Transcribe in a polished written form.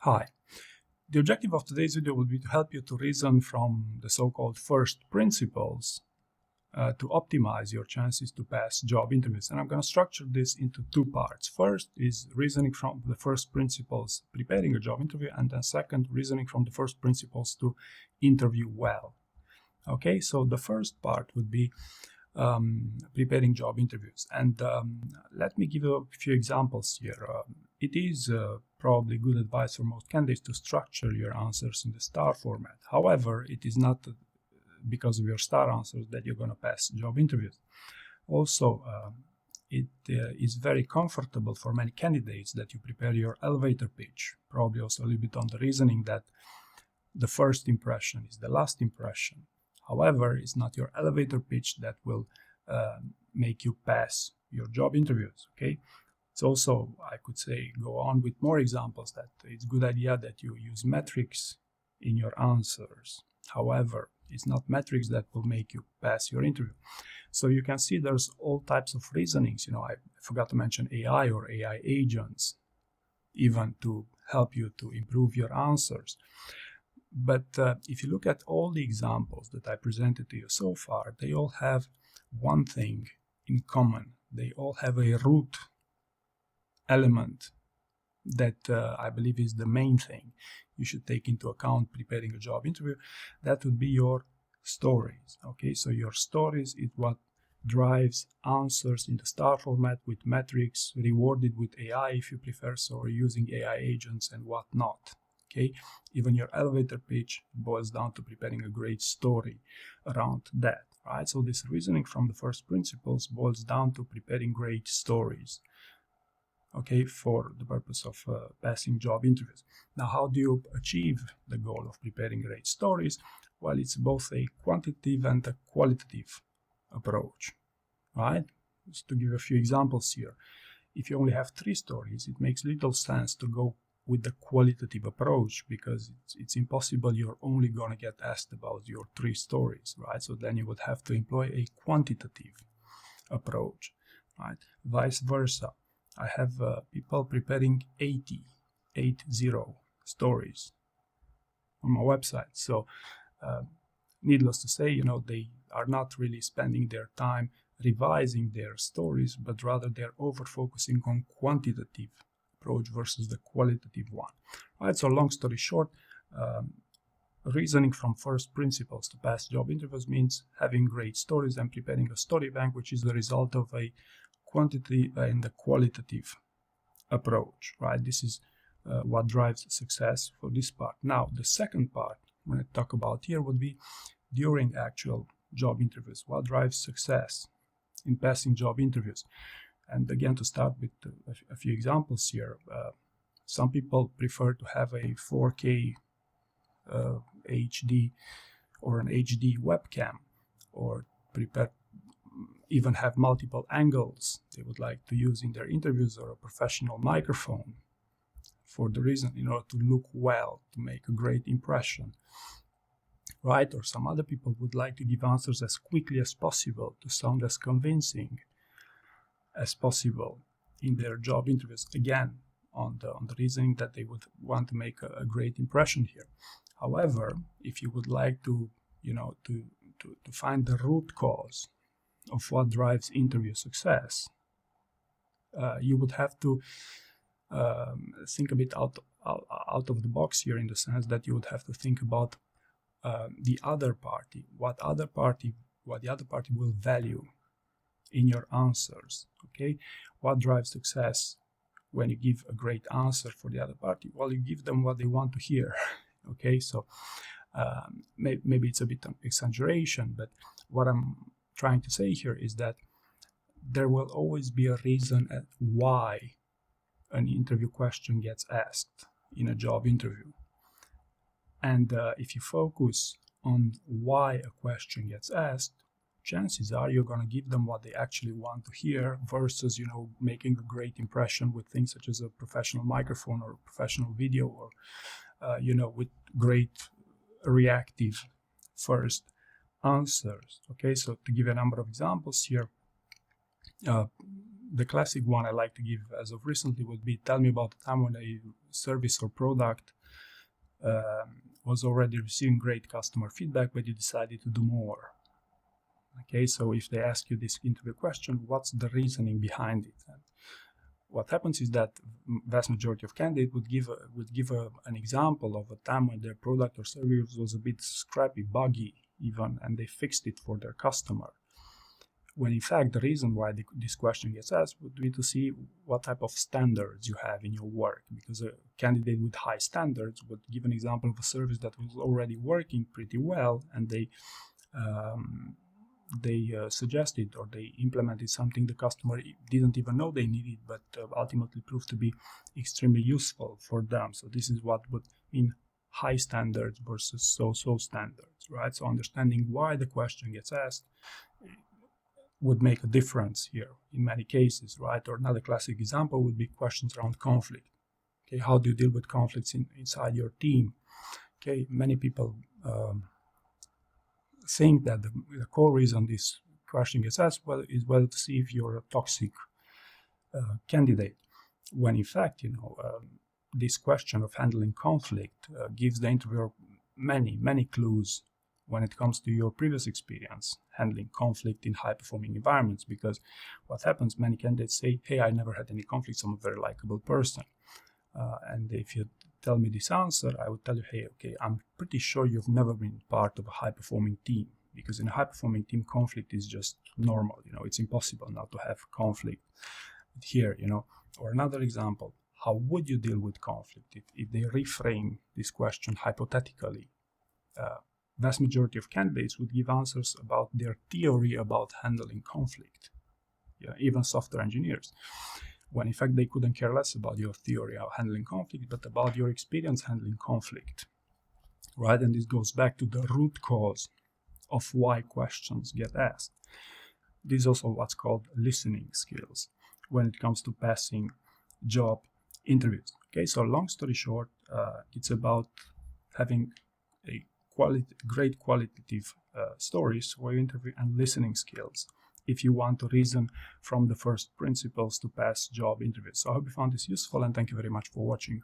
Hi. The objective of today's video will be to help you to reason from the so-called first principles to optimize your chances to pass job interviews. And I'm going to structure this into two parts. First is reasoning from the first principles, preparing a job interview, and then second, reasoning from the first principles to interview well. Okay, so the first part would be preparing job interviews. And let me give you a few examples here. It is probably good advice for most candidates to structure your answers in the STAR format. However, it is not because of your STAR answers that you're going to pass job interviews. Also, it is very comfortable for many candidates that you prepare your elevator pitch, probably also a little bit on the reasoning that the first impression is the last impression. However, it's not your elevator pitch that will make you pass your job interviews, okay? It's also, I could say, go on with more examples that it's a good idea that you use metrics in your answers. However, it's not metrics that will make you pass your interview. So you can see there's all types of reasonings. You know, I forgot to mention AI or AI agents, even to help you to improve your answers. But if you look at all the examples that I presented to you so far, they all have one thing in common. They all have a root element that I believe is the main thing you should take into account preparing a job interview. That would be your stories. Okay, so your stories is what drives answers in the STAR format with metrics, rewarded with AI if you prefer, so using AI agents and whatnot. Okay, even your elevator pitch boils down to preparing a great story around that, right? So this reasoning from the first principles boils down to preparing great stories, okay, for the purpose of passing job interviews. Now, how do you achieve the goal of preparing great stories? Well, it's both a quantitative and a qualitative approach, right? Just to give a few examples here. If you only have 3 stories, it makes little sense to go with the qualitative approach, because it's impossible. You're only going to get asked about your 3 stories, right? So then you would have to employ a quantitative approach, right? Vice versa. I have people preparing 80 stories on my website. So needless to say, you know, they are not really spending their time revising their stories, but rather they're over focusing on quantitative approach versus the qualitative one. Right, so long story short, reasoning from first principles to pass job interviews means having great stories and preparing a story bank, which is the result of a quantity and a qualitative approach, right? This is what drives success for this part. Now, the second part, when I talk about here, would be during actual job interviews. What drives success in passing job interviews? And again, to start with a few examples here, some people prefer to have a 4K HD or an HD webcam, or even have multiple angles they would like to use in their interviews, or a professional microphone, for the reason, in order to look well, to make a great impression, right? Or some other people would like to give answers as quickly as possible to sound as convincing as possible in their job interviews, again on the reasoning that they would want to make a great impression here. However, if you would like to, you know, to find the root cause of what drives interview success, you would have to think a bit out of the box here, in the sense that you would have to think about the other party, what the other party will value in your answers. Okay, what drives success when you give a great answer for the other party? Well, you give them what they want to hear. Okay, so maybe it's a bit of exaggeration, but what I'm trying to say here is that there will always be a reason at why an interview question gets asked in a job interview. And if you focus on why a question gets asked, chances are you're going to give them what they actually want to hear, versus, you know, making a great impression with things such as a professional microphone or a professional video, or you know, with great reactive first answers. Okay, so to give a number of examples here, the classic one I like to give as of recently would be, tell me about the time when a service or product was already receiving great customer feedback, but you decided to do more. Okay, so if they ask you this interview question, what's the reasoning behind it? And what happens is that vast majority of candidates would give an example of a time when their product or service was a bit scrappy, buggy even, and they fixed it for their customer. When in fact the reason why this question gets asked would be to see what type of standards you have in your work, because a candidate with high standards would give an example of a service that was already working pretty well, and they suggested or they implemented something the customer didn't even know they needed, but ultimately proved to be extremely useful for them. So this is what would mean high standards versus so-so standards, right? So understanding why the question gets asked would make a difference here in many cases, right? Or another classic example would be questions around conflict. Okay, how do you deal with conflicts inside your team? Okay, many people think that the core reason this question gets asked is whether to see if you're a toxic candidate, when in fact, this question of handling conflict gives the interviewer many clues when it comes to your previous experience handling conflict in high-performing environments. Because what happens, many candidates say, hey, I never had any conflicts, I'm a very likable person. And if you tell me this answer, I would tell you, hey, okay, I'm pretty sure you've never been part of a high-performing team, because in a high-performing team, conflict is just normal. It's impossible not to have conflict here, Or another example, how would you deal with conflict if they reframe this question hypothetically? Vast majority of candidates would give answers about their theory about handling conflict, even software engineers, when in fact they couldn't care less about your theory of handling conflict, but about your experience handling conflict, right? And this goes back to the root cause of why questions get asked. This is also what's called listening skills when it comes to passing job interviews. Okay, so long story short, it's about having a great qualitative stories for your interview and listening skills if you want to reason from the first principles to pass job interviews. So I hope you found this useful, and thank you very much for watching.